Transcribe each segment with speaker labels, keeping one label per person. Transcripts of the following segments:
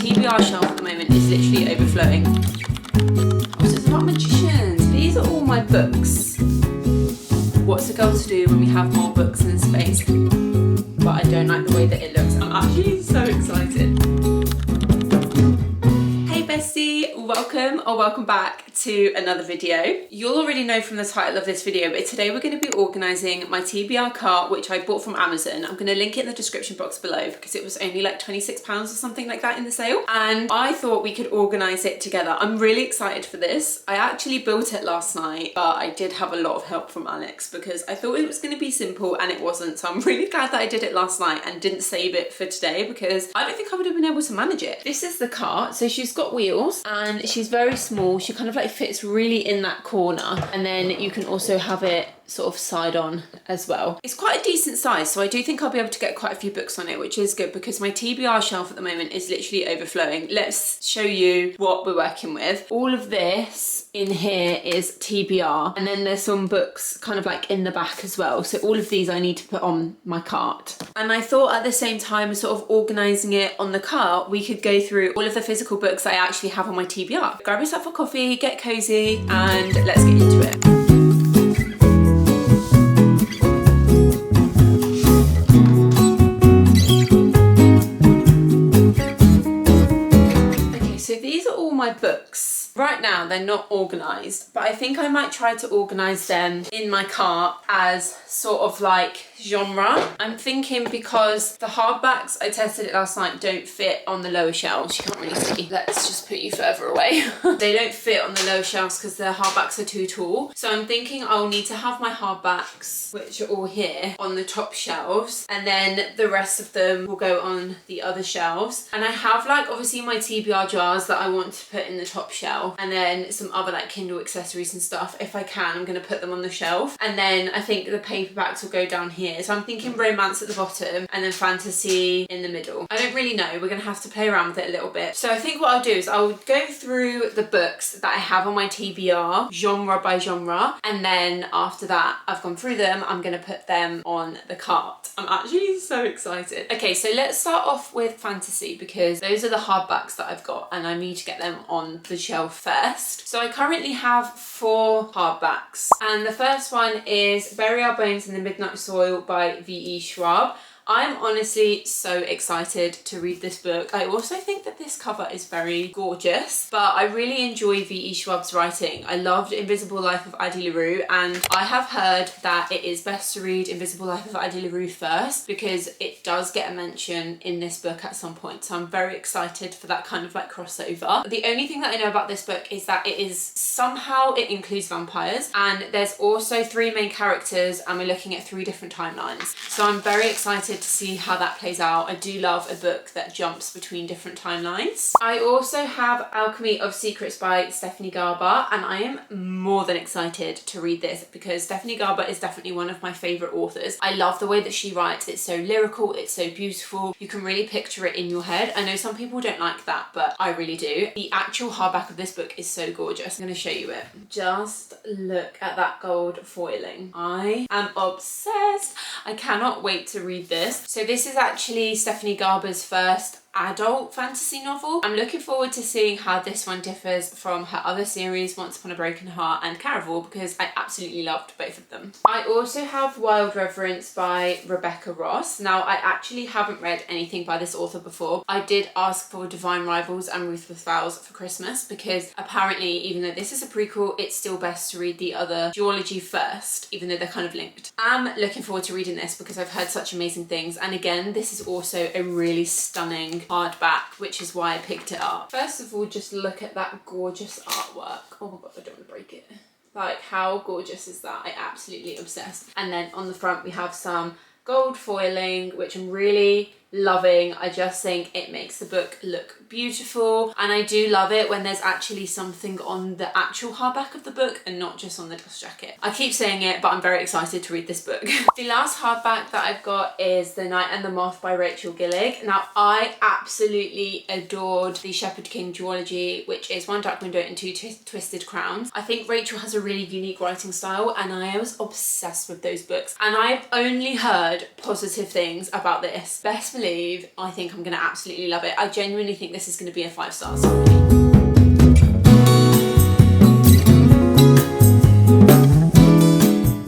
Speaker 1: TBR shelf at the moment is literally overflowing. Oh, so it's about magicians. These are all my books. What's a girl to do when we have more books in space? But I don't like the way that it looks. I'm actually so excited. Hey bestie, welcome back to another video. You'll already know from the title of this video, but today we're going to be organising my TBR cart, which I bought from Amazon. I'm going to link it in the description box below because it was only like £26 or something like that in the sale. And I thought we could organise it together. I'm really excited for this. I actually built it last night, but I did have a lot of help from Alex because I thought it was going to be simple and it wasn't. So I'm really glad that I did it last night and didn't save it for today because I don't think I would have been able to manage it. This is the cart. So she's got wheels and she's very small. She kind of like fits really in that corner, and then you can also have it sort of side on as well. It's quite a decent size, so I do think I'll be able to get quite a few books on it, which is good because my TBR shelf at the moment is literally overflowing. Let's show you what we're working with. All of this in here is TBR, and then there's some books kind of like in the back as well. So all of these I need to put on my cart. And I thought at the same time as sort of organising it on the cart, we could go through all of the physical books I actually have on my TBR. Grab yourself a coffee, get cozy, and let's get into it. My books. Right now they're not organised, but I think I might try to organise them in my cart as sort of like genre. I'm thinking because the hardbacks, I tested it last night, don't fit on the lower shelves. You can't really see. Let's just put you further away. They don't fit on the lower shelves because the hardbacks are too tall. So I'm thinking I'll need to have my hardbacks, which are all here, on the top shelves, and then the rest of them will go on the other shelves. And I have like obviously my TBR jars that I want to put in the top shelf, and then some other like Kindle accessories and stuff. If I can, I'm going to put them on the shelf, and then I think the paperbacks will go down here. So I'm thinking romance at the bottom and then fantasy in the middle. I don't really know, we're going to have to play around with it a little bit. So I think what I'll do is I'll go through the books that I have on my TBR genre by genre, and then after that I've gone through them, I'm going to put them on the cart. I'm actually so excited. Okay, so let's start off with fantasy because those are the hardbacks that I've got and I need to get them on the shelf first. So I currently have 4 hardbacks, and the first one is Bury Our Bones in the Midnight Soil by V.E. Schwab. I'm honestly so excited to read this book. I also think that this cover is very gorgeous, but I really enjoy V.E. Schwab's writing. I loved Invisible Life of Addie LaRue, and I have heard that it is best to read Invisible Life of Addie LaRue first because it does get a mention in this book at some point. So I'm very excited for that kind of like crossover. The only thing that I know about this book is that it includes vampires, and there's also 3 main characters, and we're looking at 3 different timelines. So I'm very excited to see how that plays out. I do love a book that jumps between different timelines. I also have Alchemy of Secrets by Stephanie Garber, and I am more than excited to read this because Stephanie Garber is definitely one of my favourite authors. I love the way that she writes. It's so lyrical, it's so beautiful. You can really picture it in your head. I know some people don't like that, but I really do. The actual hardback of this book is so gorgeous. I'm going to show you it. Just look at that gold foiling. I am obsessed. I cannot wait to read this. So this is actually Stephanie Garber's first adult fantasy novel. I'm looking forward to seeing how this one differs from her other series, Once Upon a Broken Heart and Caraval, because I absolutely loved both of them. I also have Wild Reverence by Rebecca Ross. Now, I actually haven't read anything by this author before. I did ask for Divine Rivals and Ruthless Vows for Christmas because apparently, even though this is a prequel, it's still best to read the other duology first, even though they're kind of linked. I'm looking forward to reading this because I've heard such amazing things. And again, this is also a really stunning hardback, which is why I picked it up. First of all, just look at that gorgeous artwork. Oh my god, I don't want to break it. Like, how gorgeous is that? I absolutely obsessed. And then on the front we have some gold foiling, which I'm really loving. I just think it makes the book look beautiful, and I do love it when there's actually something on the actual hardback of the book and not just on the dust jacket. I keep saying it, but I'm very excited to read this book. The last hardback that I've got is The Night and the Moth by Rachel Gillig. Now, I absolutely adored the Shepherd King duology, which is One Dark Window and Two Twisted Crowns. I think Rachel has a really unique writing style, and I was obsessed with those books, and I've only heard positive things about this. Best believe I think I'm going to absolutely love it. I genuinely think this is going to be a 5 stars for me.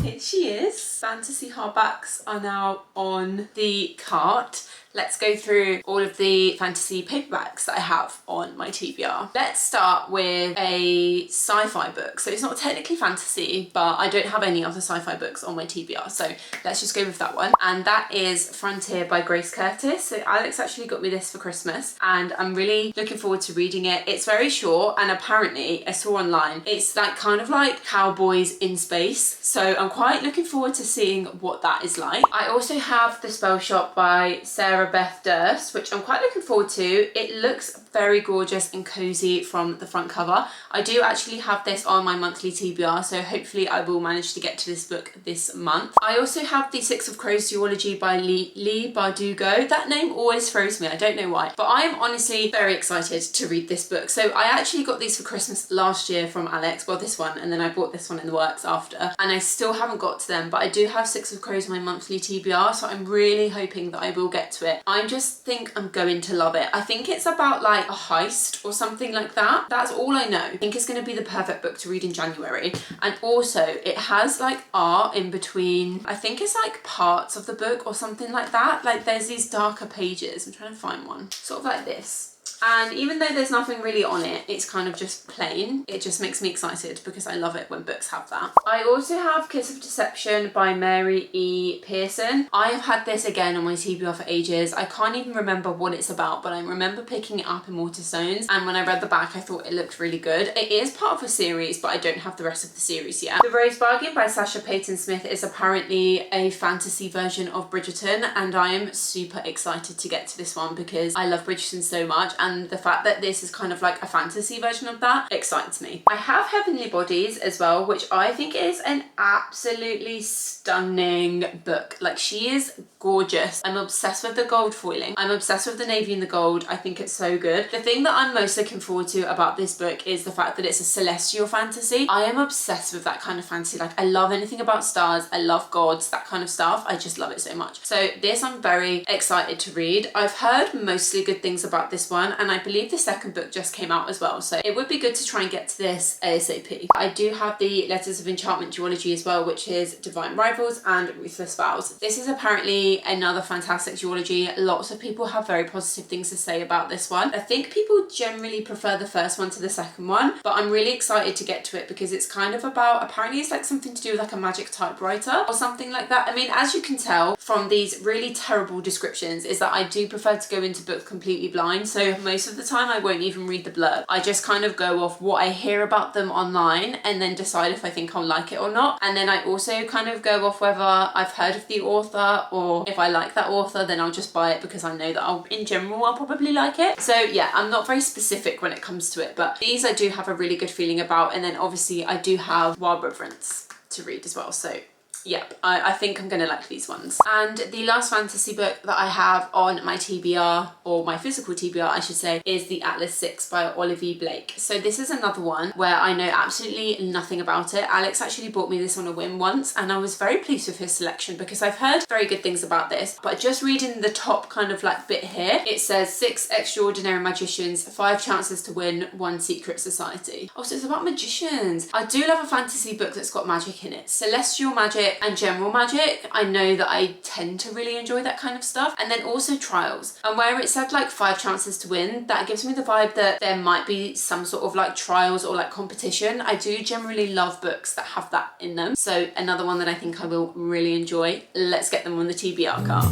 Speaker 1: Here she is. Fantasy hardbacks are now on the cart. Let's go through all of the fantasy paperbacks that I have on my TBR. Let's start with a sci-fi book. So it's not technically fantasy, but I don't have any other sci-fi books on my TBR. So let's just go with that one. And that is Frontier by Grace Curtis. So Alex actually got me this for Christmas and I'm really looking forward to reading it. It's very short and apparently I saw online, it's like kind of like cowboys in space. So I'm quite looking forward to seeing what that is like. I also have The Spell Shop by Sarah Beth Durst, which I'm quite looking forward to. It looks very gorgeous and cozy from the front cover. I do actually have this on my monthly TBR, so hopefully I will manage to get to this book this month. I also have The Six of Crows duology by Lee Bardugo. That name always throws me, I don't know why, but I am honestly very excited to read this book. So I actually got these for Christmas last year from Alex, well this one, and then I bought this one in the works after, and I still haven't got to them, but I do have Six of Crows on my monthly TBR, so I'm really hoping that I will get to it. I just think I'm going to love it. I think it's about like a heist or something like that. That's all I know. I think it's going to be the perfect book to read in January. And also it has like art in between, I think it's like parts of the book or something like that. Like there's these darker pages. I'm trying to find one. Sort of like this. And even though there's nothing really on it, it's kind of just plain. It just makes me excited because I love it when books have that. I also have Kiss of Deception by Mary E. Pearson. I have had this again on my TBR for ages. I can't even remember what it's about, but I remember picking it up in Waterstones. And when I read the back, I thought it looked really good. It is part of a series, but I don't have the rest of the series yet. The Rose Bargain by Sasha Payton Smith is apparently a fantasy version of Bridgerton, and I am super excited to get to this one because I love Bridgerton so much. And the fact that this is kind of like a fantasy version of that excites me. I have Heavenly Bodies as well, which I think is an absolutely stunning book. Like she is gorgeous. I'm obsessed with the gold foiling. I'm obsessed with the navy and the gold. I think it's so good. The thing that I'm most looking forward to about this book is the fact that it's a celestial fantasy. I am obsessed with that kind of fantasy. Like I love anything about stars. I love gods, that kind of stuff. I just love it so much. So this I'm very excited to read. I've heard mostly good things about this one, and I believe the second book just came out as well, so it would be good to try and get to this ASAP. I do have the Letters of Enchantment duology as well, which is Divine Rivals and Ruthless Vows. This is apparently another fantastic duology. Lots of people have very positive things to say about this one. I think people generally prefer the first one to the second one, but I'm really excited to get to it because it's kind of about, apparently it's like something to do with like a magic typewriter or something like that. I mean, as you can tell from these really terrible descriptions, is that I do prefer to go into books completely blind, so most of the time I won't even read the blurb. I just kind of go off what I hear about them online and then decide if I think I'll like it or not. And then I also kind of go off whether I've heard of the author, or if I like that author then I'll just buy it because I know that in general I'll probably like it. So yeah, I'm not very specific when it comes to it, but these I do have a really good feeling about. And then obviously I do have Wild Reverence to read as well, so yep, I think I'm gonna like these ones. And the last fantasy book that I have on my TBR, or my physical TBR I should say, is The Atlas 6 by Olivia Blake. So this is another one where I know absolutely nothing about it. Alex actually bought me this on a whim once and I was very pleased with his selection because I've heard very good things about this, but just reading the top kind of like bit here, it says 6 extraordinary magicians, 5 chances to win, 1 secret society. Oh, so it's about magicians. I do love a fantasy book that's got magic in it. Celestial magic and general magic. I know that I tend to really enjoy that kind of stuff. And then also trials. And where it said like 5 chances to win, that gives me the vibe that there might be some sort of like trials or like competition. I do generally love books that have that in them. So another one that I think I will really enjoy. Let's get them on the TBR cart.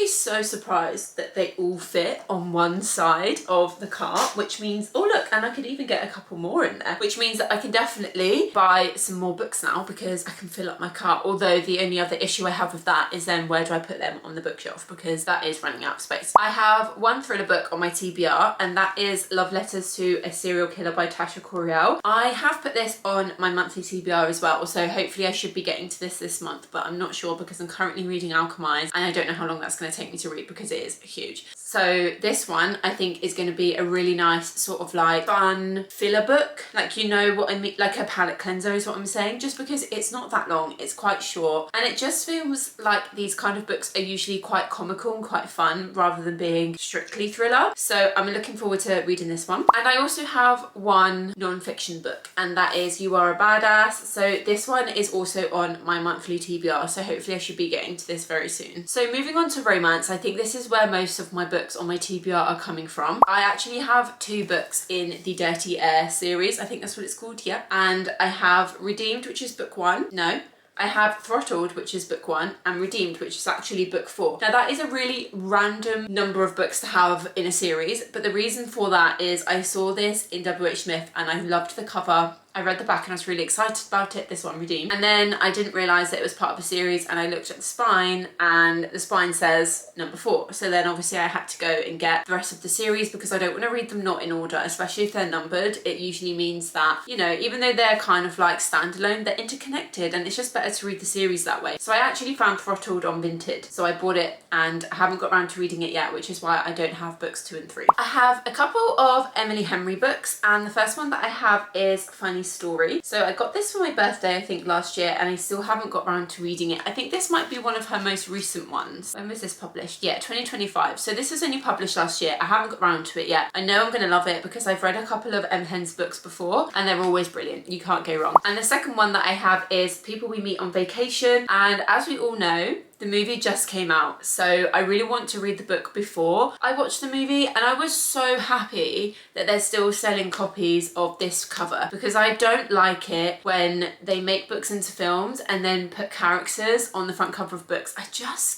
Speaker 1: So surprised that they all fit on one side of the cart, which means, oh look, and I could even get a couple more in there, which means that I can definitely buy some more books now because I can fill up my cart. Although the only other issue I have with that is then where do I put them on the bookshelf, because that is running out of space. I have one thriller book on my TBR, and that is Love Letters to a Serial Killer by Tasha Coriel. I have put this on my monthly TBR as well, so hopefully I should be getting to this month, but I'm not sure because I'm currently reading Alchemized and I don't know how long that's going to take me to read read because it is huge. So this one I think is going to be a really nice sort of like fun filler book, like, you know what I mean, like a palette cleanser is what I'm saying, just because it's not that long, it's quite short, and it just feels like these kind of books are usually quite comical and quite fun rather than being strictly thriller. So I'm looking forward to reading this one. And I also have one non-fiction book, and that is You Are a Badass. So this one is also on my monthly TBR, so hopefully I should be getting to this very soon. So moving on to romance, I think this is where most of my books on my TBR are coming from. I actually have 2 books in the Dirty Air series, I think that's what it's called, yeah. And I have Redeemed, which is book 1. No, I have Throttled, which is book 1, and Redeemed, which is actually book 4. Now that is a really random number of books to have in a series, but the reason for that is I saw this in WH Smith and I loved the cover. I read the back and I was really excited about it, this one, Redeemed. And then I didn't realise that it was part of a series, and I looked at the spine and the spine says number 4. So then obviously I had to go and get the rest of the series because I don't want to read them not in order, especially if they're numbered. It usually means that, you know, even though they're kind of like standalone, they're interconnected, and it's just better to read the series that way. So I actually found Throttled on Vinted. So I bought it and I haven't got around to reading it yet, which is why I don't have books 2 and 3. I have a couple of Emily Henry books, and the first one that I have is Funny Story. So I got this for my birthday, I think, last year, and I still haven't got around to reading it. I think this might be one of her most recent ones. When was this published? Yeah, 2025. So this was only published last year. I haven't got around to it yet. I know I'm going to love it because I've read a couple of M. Hen's books before and they're always brilliant. You can't go wrong. And the second one that I have is People We Meet on Vacation. And as we all know, the movie just came out, so I really want to read the book before I watch the movie, and I was so happy that they're still selling copies of this cover, because I don't like it when they make books into films and then put characters on the front cover of books.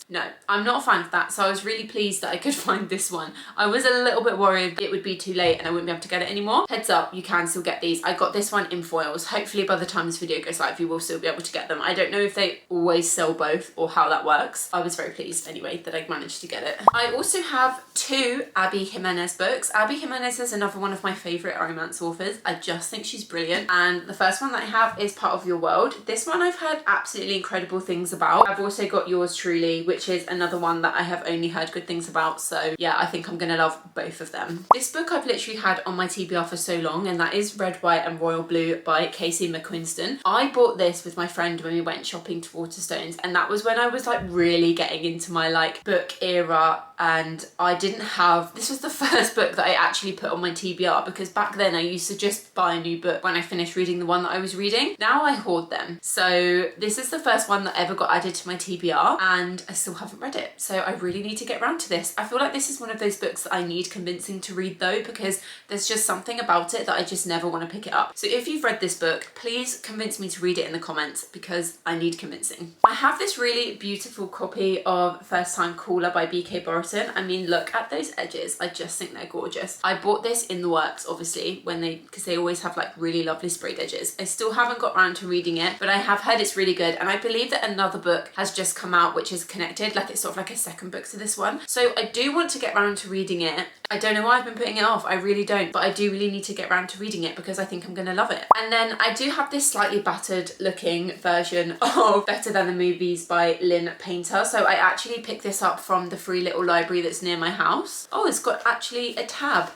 Speaker 1: No, I'm not a fan of that, so I was really pleased that I could find this one. I was a little bit worried it would be too late and I wouldn't be able to get it anymore. Heads up, you can still get these. I got this one in foils. Hopefully by the time this video goes live, you will still be able to get them. I don't know if they always sell both or how that works. I was very pleased anyway that I managed to get it. I also have 2 Abby Jimenez books. Abby Jimenez is another one of my favourite romance authors. I just think she's brilliant. And the first one that I have is Part of Your World. This one I've heard absolutely incredible things about. I've also got Yours Truly, which is another one that I have only heard good things about. So yeah, I think I'm gonna love both of them. This book I've literally had on my TBR for so long, and that is Red, White and Royal Blue by Casey McQuiston. I bought this with my friend when we went shopping to Waterstones, and that was when I was like really getting into my like book era, and I didn't have, this was the first book that I actually put on my TBR, because back then I used to just buy a new book when I finished reading the one that I was reading. Now I hoard them. So this is the first one that ever got added to my TBR, and I still haven't read it. So I really need to get around to this. I feel like this is one of those books that I need convincing to read though, because there's just something about it that I just never want to pick it up. So if you've read this book, please convince me to read it in the comments, because I need convincing. I have this really beautiful copy of First Time Caller by BK Borton. I mean, look at those edges. I just think they're gorgeous. I bought this in the works, obviously, because they always have like really lovely sprayed edges. I still haven't got around to reading it, but I have heard it's really good. And I believe that another book has just come out, which is connected, like it's sort of like a second book to this one. So I do want to get around to reading it. I don't know why I've been putting it off. I really don't, but I do really need to get around to reading it because I think I'm gonna love it. And then I do have this slightly battered looking version of Better Than the Movies by Lynn Painter. So I actually picked this up from the free little library that's near my house. Oh, it's got actually a tab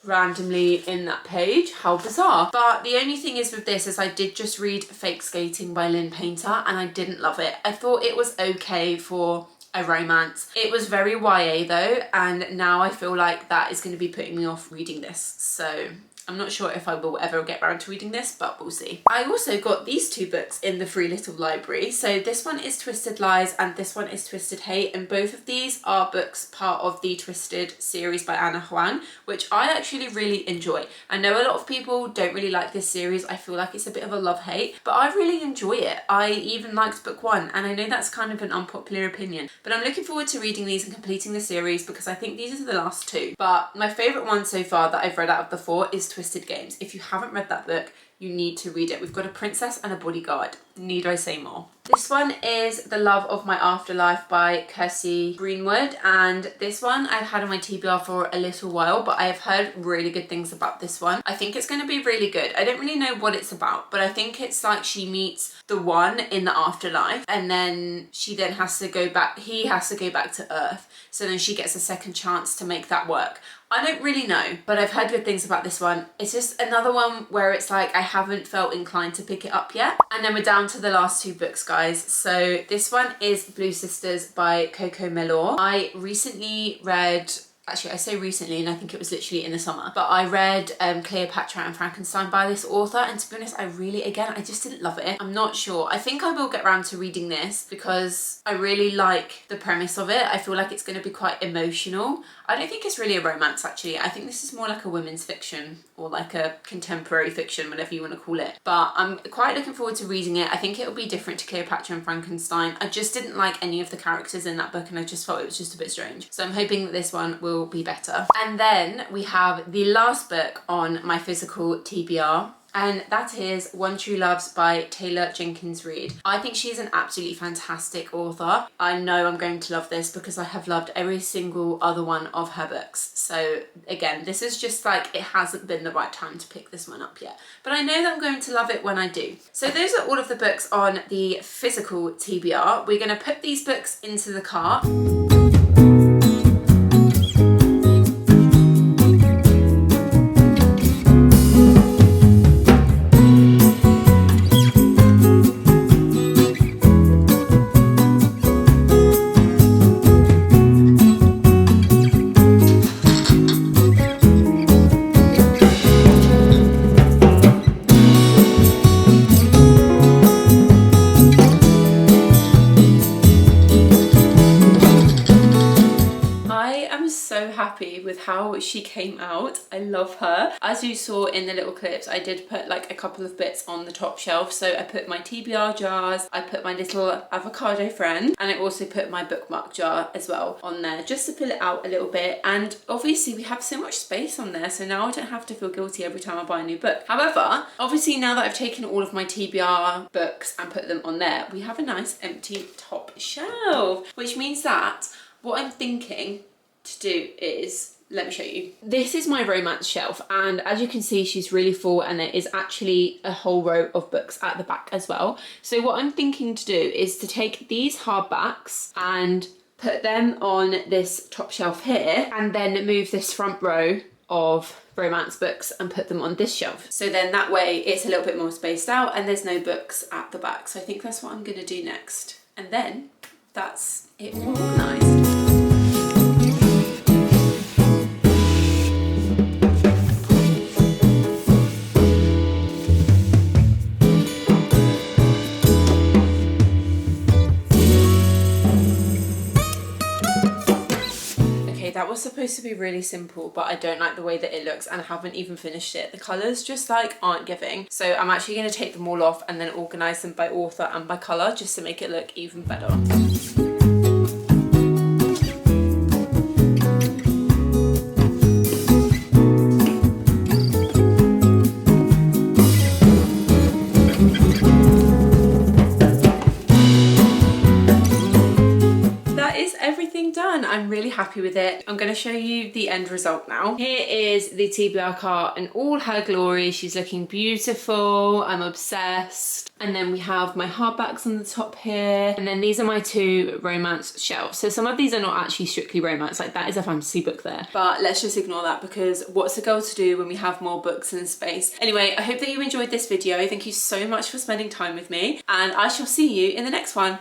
Speaker 1: randomly in that page. How bizarre. But the only thing is with this is I did just read Fake Skating by Lynn Painter and I didn't love it. I thought it was okay for a romance. It was very YA though, and now I feel like that is going to be putting me off reading this. So I'm not sure if I will ever get around to reading this, but we'll see. I also got these 2 books in the free little library. So this one is Twisted Lies and this one is Twisted Hate, and both of these are books part of the Twisted series by Anna Huang, which I actually really enjoy. I know a lot of people don't really like this series. I feel like it's a bit of a love-hate, but I really enjoy it. I even liked book 1, and I know that's kind of an unpopular opinion, but I'm looking forward to reading these and completing the series because I think these are the last 2. But my favourite one so far that I've read out of the 4 is Twisted Games. If you haven't read that book, you need to read it. We've got a princess and a bodyguard. Need I say more? This one is The Love of My Afterlife by Kelsey Greenwood, and this one I've had on my TBR for a little while, but I have heard really good things about this one. I think it's going to be really good. I don't really know what it's about, but I think it's like she meets the one in the afterlife, and then he has to go back to Earth, so then she gets a second chance to make that work. I don't really know, but I've heard good things about this one. It's just another one where it's like I haven't felt inclined to pick it up yet. And then we're down to the last 2 books, guys. So this one is Blue Sisters by Coco Melor. I recently read, actually I say recently and I think it was literally in the summer, but I read Cleopatra and Frankenstein by this author, and to be honest, I just didn't love it. I'm not sure. I think I will get around to reading this because I really like the premise of it. I feel like it's going to be quite emotional. I don't think it's really a romance, actually. I think this is more like a women's fiction or like a contemporary fiction, whatever you want to call it. But I'm quite looking forward to reading it. I think it'll be different to Cleopatra and Frankenstein. I just didn't like any of the characters in that book, and I just felt it was just a bit strange. So I'm hoping that this one will be better. And then we have the last book on my physical TBR, and that is One True Loves by Taylor Jenkins Reid. I think she's an absolutely fantastic author. I know I'm going to love this because I have loved every single other one of her books. So again, this is just like, it hasn't been the right time to pick this one up yet, but I know that I'm going to love it when I do. So those are all of the books on the physical TBR. We're going to put these books into the cart. With how she came out. I love her. As you saw in the little clips, I did put like a couple of bits on the top shelf. So I put my TBR jars, I put my little avocado friend, and I also put my bookmark jar as well on there just to fill it out a little bit. And obviously we have so much space on there, so now I don't have to feel guilty every time I buy a new book. However, obviously now that I've taken all of my TBR books and put them on there, we have a nice empty top shelf, which means that what I'm thinking to do is, let me show you. This is my romance shelf, and as you can see, she's really full, and there is actually a whole row of books at the back as well. So what I'm thinking to do is to take these hardbacks and put them on this top shelf here, and then move this front row of romance books and put them on this shelf. So then that way it's a little bit more spaced out and there's no books at the back. So I think that's what I'm gonna do next. And then that's it organised. That was supposed to be really simple, but I don't like the way that it looks and I haven't even finished it. The colours just like aren't giving. So I'm actually going to take them all off and then organise them by author and by colour just to make it look even better. Done. I'm really happy with it. I'm going to show you the end result now. Here is the TBR cart in all her glory. She's looking beautiful. I'm obsessed. And then we have my hardbacks on the top here. And then these are my 2 romance shelves. So some of these are not actually strictly romance, like that is a fantasy book there. But let's just ignore that because what's a girl to do when we have more books in space? Anyway, I hope that you enjoyed this video. Thank you so much for spending time with me and I shall see you in the next one.